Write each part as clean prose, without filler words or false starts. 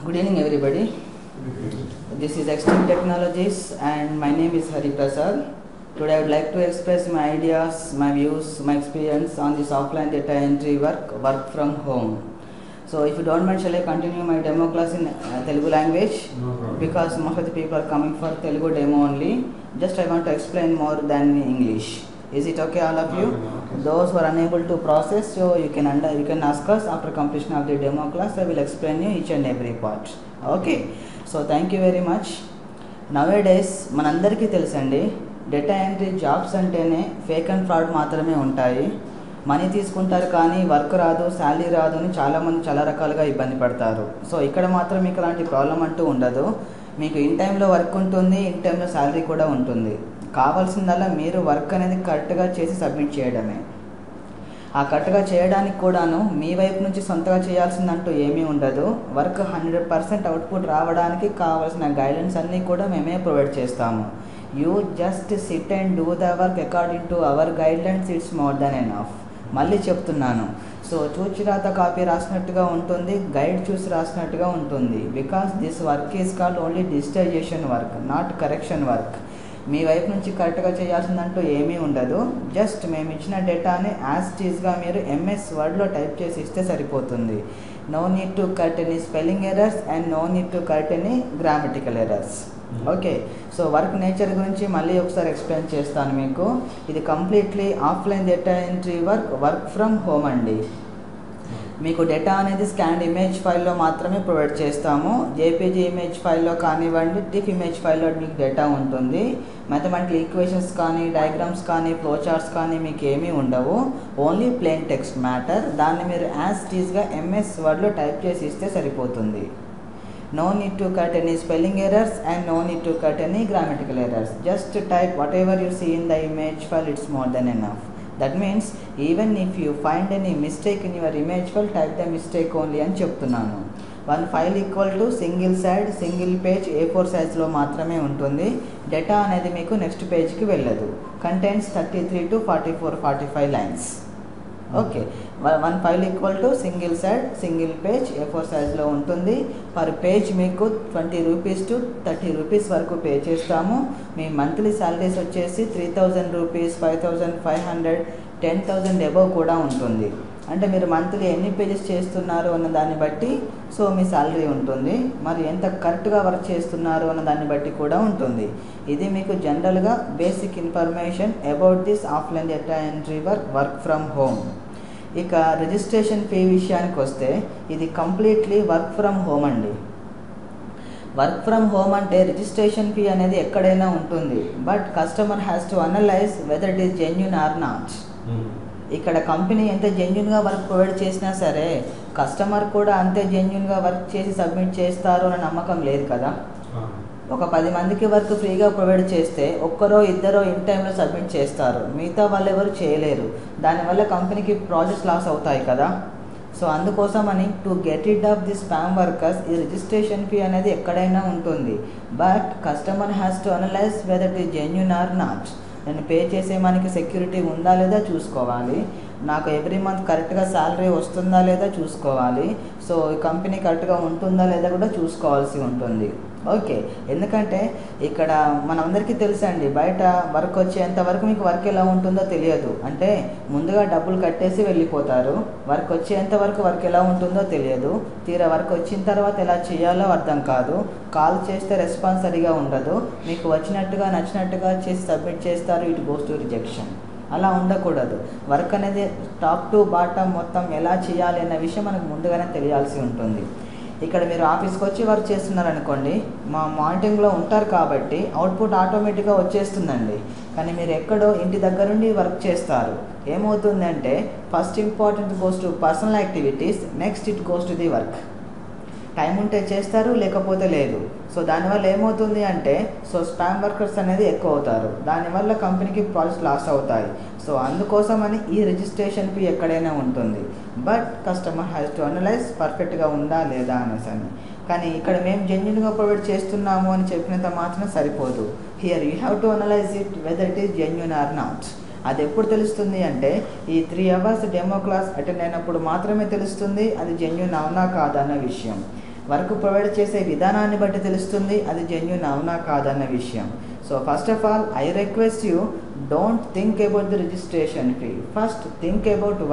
Good evening, everybody. This is Extreme Technologies, and my name is Hari Prasad. Today, I would like to express my ideas, my views, my experience on this offline data entry work from home. So, if you don't mind, shall I continue my demo class in Telugu language? No problem. Because most of the people are coming for Telugu demo only. Just I want to explain more than English. Is it okay, all of you? Okay. Those who are unable to process, so you can ask us after completion of the demo class. I will explain you each and every part. Okay. So thank you very much. Nowadays మనందరికీ తెలుసండి, data entry jobs అంటేనే fake and fraud మాత్రమే ఉంటాయి. Money తీసుకుంటారు కానీ work రాదు, salary రాదు అని చాలామంది చాలా రకాలుగా ఇబ్బంది పడతారు. సో ఇక్కడ మాత్రం మీకు అలాంటి ప్రాబ్లం అంటూ ఉండదు. మీకు ఇన్ టైంలో వర్క్ ఉంటుంది, ఇన్ టైంలో శాలరీ కూడా ఉంటుంది. కావాల్సిందల్లా మీరు వర్క్ అనేది కరెక్ట్గా చేసి సబ్మిట్ చేయడమే. ఆ కరెక్ట్గా చేయడానికి కూడాను మీ వైపు నుంచి సొంతగా చేయాల్సిందంటూ ఏమీ ఉండదు. వర్క్ 100% అవుట్పుట్ రావడానికి కావాల్సిన గైడెన్స్ అన్నీ కూడా మేమే ప్రొవైడ్ చేస్తాము. You just SIT and do the work according to our guidelines, it's more than enough. మళ్ళీ చెప్తున్నాను, సో చూచి రాత కాపీ రాసినట్టుగా ఉంటుంది, గైడ్ చూసి రాసినట్టుగా ఉంటుంది. Because this work is called only digitization work, not correction work. మీ వైపు నుంచి కరెక్ట్గా చేయాల్సిందంటూ ఏమీ ఉండదు. జస్ట్ మేము ఇచ్చిన డేటాని యాజ్ టీజ్గా మీరు ఎంఎస్ వర్డ్లో టైప్ చేసి ఇస్తే సరిపోతుంది. No need to correct any spelling errors and no need to correct any grammatical errors. Okay, so work nature గురించి మళ్ళీ ఒకసారి ఎక్స్ప్లెయిన్ చేస్తాను మీకు. ఇది completely offline data entry work from home అండి. మీకు డేటా అనేది స్కాన్డ్ ఇమేజ్ ఫైల్లో మాత్రమే ప్రొవైడ్ చేస్తాము. జేపీజీ ఇమేజ్ ఫైల్లో కానివ్వండి, టిఫ్ ఇమేజ్ ఫైల్లో మీకు డేటా ఉంటుంది. మ్యాథమెటికల్ ఈక్వేషన్స్ కానీ, డయాగ్రామ్స్ కానీ, ఫ్లో చార్ట్స్ కానీ మీకు ఏమీ ఉండవు. Only plain text matter. దాన్ని మీరు యాజ్ టీజ్గా ఎంఎస్ వర్డ్లో టైప్ చేసి ఇస్తే సరిపోతుంది. No need to cut any spelling errors and no need to cut any grammatical errors. Just type whatever you see in the image file, it's more than enough. That means even if you find any mistake in your image file, type the mistake only అని చెప్తున్నాను. One file equal to single side single page A4 సైజ్లో మాత్రమే ఉంటుంది. Data అనేది మీకు next పేజ్కి వెళ్ళదు. Contents 33 to 45 lines. Okay, one file equal to single side single page A4 సైజ్లో ఉంటుంది. పర్ పేజ్ మీకు 20 రూపీస్ టు 30 రూపీస్ వరకు పే చేస్తాము. మీ మంత్లీ శాలరీస్ వచ్చేసి 3000 రూపీస్, 5500, 10,000 అబవ్ కూడా ఉంటుంది. అంటే మీరు మంత్లీ ఎన్ని పేజెస్ చేస్తున్నారు అన్న దాన్ని బట్టి సో మీ శాలరీ ఉంటుంది. మరి ఎంత కరెక్ట్గా వర్క్ చేస్తున్నారు అన్న దాన్ని బట్టి కూడా ఉంటుంది. ఇది మీకు జనరల్గా basic information about this offline data entry work from home. ఇక రిజిస్ట్రేషన్ ఫీ విషయానికి వస్తే ఇది కంప్లీట్లీ వర్క్ ఫ్రమ్ హోమ్ అండి. వర్క్ ఫ్రమ్ హోమ్ అంటే రిజిస్ట్రేషన్ ఫీ అనేది ఎక్కడైనా ఉంటుంది. But customer has to analyse whether it is genuine or not. ఇక్కడ కంపెనీ ఎంత జెన్యూన్గా వర్క్ ప్రొవైడ్ చేసినా సరే కస్టమర్ కూడా అంతే జెన్యూన్గా వర్క్ చేసి సబ్మిట్ చేస్తారు అనే నమ్మకం లేదు కదా. ఒక 10 మందికి వర్క్ ఫ్రీగా ప్రొవైడ్ చేస్తే ఒక్కరో ఇద్దరో ఇన్ టైంలో సబ్మిట్ చేస్తారు, మిగతా వాళ్ళు ఎవరు చేయలేరు. దానివల్ల కంపెనీకి ప్రాజెక్ట్స్ లాస్ అవుతాయి కదా. సో అందుకోసమని to get it off the spam workers ఈ రిజిస్ట్రేషన్ ఫీ అనేది ఎక్కడైనా ఉంటుంది. But customer has to analyse whether it is genuine or not. నేను పే చేసే మనకి సెక్యూరిటీ ఉందా లేదా చూసుకోవాలి, నాకు ఎవ్రీ మంత్ కరెక్ట్గా శాలరీ వస్తుందా లేదా చూసుకోవాలి. సో ఈ కంపెనీ కరెక్ట్గా ఉంటుందా లేదా కూడా చూసుకోవాల్సి ఉంటుంది. ఓకే, ఎందుకంటే ఇక్కడ మనందరికీ తెలుసండి, బయట వర్క్ వచ్చేంత వరకు మీకు వర్క్ ఎలా ఉంటుందో తెలియదు. అంటే ముందుగా డబ్బులు కట్టేసి వెళ్ళిపోతారు, వర్క్ వచ్చేంత వరకు వర్క్ ఎలా ఉంటుందో తెలియదు. తీరా వర్క్ వచ్చిన తర్వాత ఎలా చేయాలో అర్థం కాదు. కాల్ చేస్తే రెస్పాన్స్ సరిగా ఉండదు, మీకు వచ్చినట్టుగా నచ్చినట్టుగా చేసి సబ్మిట్ చేస్తారు, ఇట్ గోస్ టు రిజెక్షన్. అలా ఉండకూడదు. వర్క్ అనేది టాప్ టు బాటమ్ మొత్తం ఎలా చేయాలి అన్న విషయం మనకు ముందుగానే తెలియాల్సి ఉంటుంది. ఇక్కడ మీరు ఆఫీస్కి వచ్చి వర్క్ చేస్తున్నారనుకోండి, మా మానిటరింగ్లో ఉంటారు కాబట్టి అవుట్పుట్ ఆటోమేటిక్గా వచ్చేస్తుందండి. కానీ మీరు ఎక్కడో ఇంటి దగ్గర నుండి వర్క్ చేస్తారు. ఏమవుతుందంటే first important goes to personal activities, next it goes to the work. Time ఉంటే చేస్తారు, లేకపోతే లేదు. సో దానివల్ల ఏమవుతుంది అంటే సో స్పామ్ వర్కర్స్ అనేది ఎక్కువ అవుతారు. దానివల్ల కంపెనీకి ప్రాజెక్ట్స్ లాస్ అవుతాయి. సో అందుకోసమని ఈ రిజిస్ట్రేషన్ ఫీ ఎక్కడైనా ఉంటుంది. But customer has to analyse పర్ఫెక్ట్గా ఉందా లేదా అనేసి అని. కానీ ఇక్కడ మేము జెన్యూన్గా ప్రొవైడ్ చేస్తున్నాము అని చెప్పినంత మాత్రం సరిపోదు. Here you have to analyse it whether it is genuine or not. అది ఎప్పుడు తెలుస్తుంది అంటే ఈ 3 hours డెమో క్లాస్ అటెండ్ అయినప్పుడు మాత్రమే తెలుస్తుంది అది జెన్యూన్ అవునా కాదన్న విషయం. వర్క్ ప్రొవైడ్ చేసే విధానాన్ని బట్టి తెలుస్తుంది అది జెన్యూన్ అవునా కాదన్న విషయం. So first of all I request you, don't think about the registration fee, first think about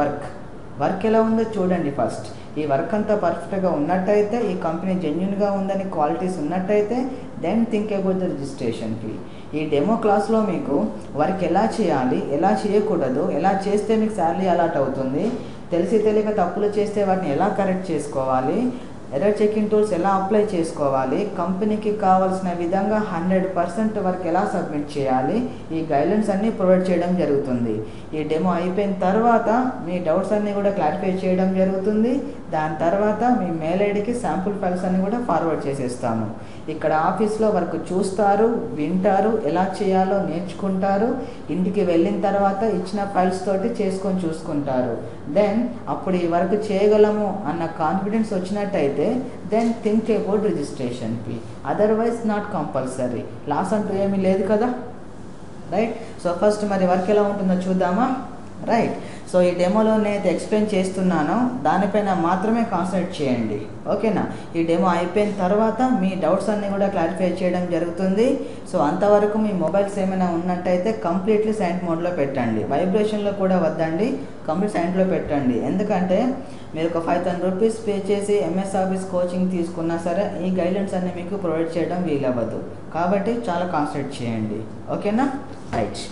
work ఎలా ఉందో చూడండి. ఫస్ట్ ఈ వర్క్ అంతా పర్ఫెక్ట్గా ఉన్నట్టయితే, ఈ కంపెనీ జెన్యూన్గా ఉందని క్వాలిటీస్ ఉన్నట్టయితే, then think about the registration fee. ఈ డెమో క్లాస్లో మీకు వర్క్ ఎలా చేయాలి, ఎలా చేయకూడదు, ఎలా చేస్తే మీకు శాలరీ అలాట్ అవుతుంది, తెలియక తప్పులు చేస్తే వాటిని ఎలా కరెక్ట్ చేసుకోవాలి, ఎర్రర్ చెకింగ్ టూల్స్ ఎలా అప్లై చేసుకోవాలి, కంపెనీకి కావాల్సిన విధంగా 100% వర్క్ ఎలా సబ్మిట్ చేయాలి, ఈ గైడ్లైన్స్ అన్నీ ప్రొవైడ్ చేయడం జరుగుతుంది. ఈ డెమో అయిపోయిన తర్వాత మీ డౌట్స్ అన్నీ కూడా క్లారిఫై చేయడం జరుగుతుంది. దాని తర్వాత మీ మెయిల్ ఐడికి శాంపుల్ ఫైల్స్ అన్నీ కూడా ఫార్వర్డ్ చేసేస్తాము. ఇక్కడ ఆఫీస్లో వర్క్ చూస్తారు, వింటారు, ఎలా చేయాలో నేర్చుకుంటారు. ఇంటికి వెళ్ళిన తర్వాత ఇచ్చిన ఫైల్స్ తోటి చేసుకొని చూసుకుంటారు. దెన్ అప్పుడు ఈ వర్క్ చేయగలము అన్న కాన్ఫిడెన్స్ వచ్చినట్టయితే then think about registration fee. Otherwise not compulsory. Loss అంటూ ఏమీ లేదు కదా, రైట్? సో ఫస్ట్ మరి వర్క్ ఎలా ఉంటుందో చూద్దామా, రైట్? సో ఈ డెమోలో నేను ఎక్స్ప్లెయిన్ చేస్తున్నాను, దానిపైన మాత్రమే కాన్సన్ట్రేట్ చేయండి, ఓకేనా? ఈ డెమో అయిపోయిన తర్వాత మీ డౌట్స్ అన్నీ కూడా క్లారిఫై చేయడం జరుగుతుంది. సో అంతవరకు మీ మొబైల్స్ ఏమైనా ఉన్నట్టయితే కంప్లీట్లీ సైలెంట్ మోడ్లో పెట్టండి, వైబ్రేషన్లో కూడా వద్దండి, కంప్లీట్ సైలెంట్లో పెట్టండి. ఎందుకంటే మీరు ఒక 5,000 రూపీస్ పే చేసి MS ఆఫీస్ కోచింగ్ తీసుకున్నా సరే ఈ గైడ్లైన్స్ అన్నీ మీకు ప్రొవైడ్ చేయడం వీలవ్వదు. కాబట్టి చాలా కాన్సన్ట్రేట్ చేయండి, ఓకేనా? రైట్.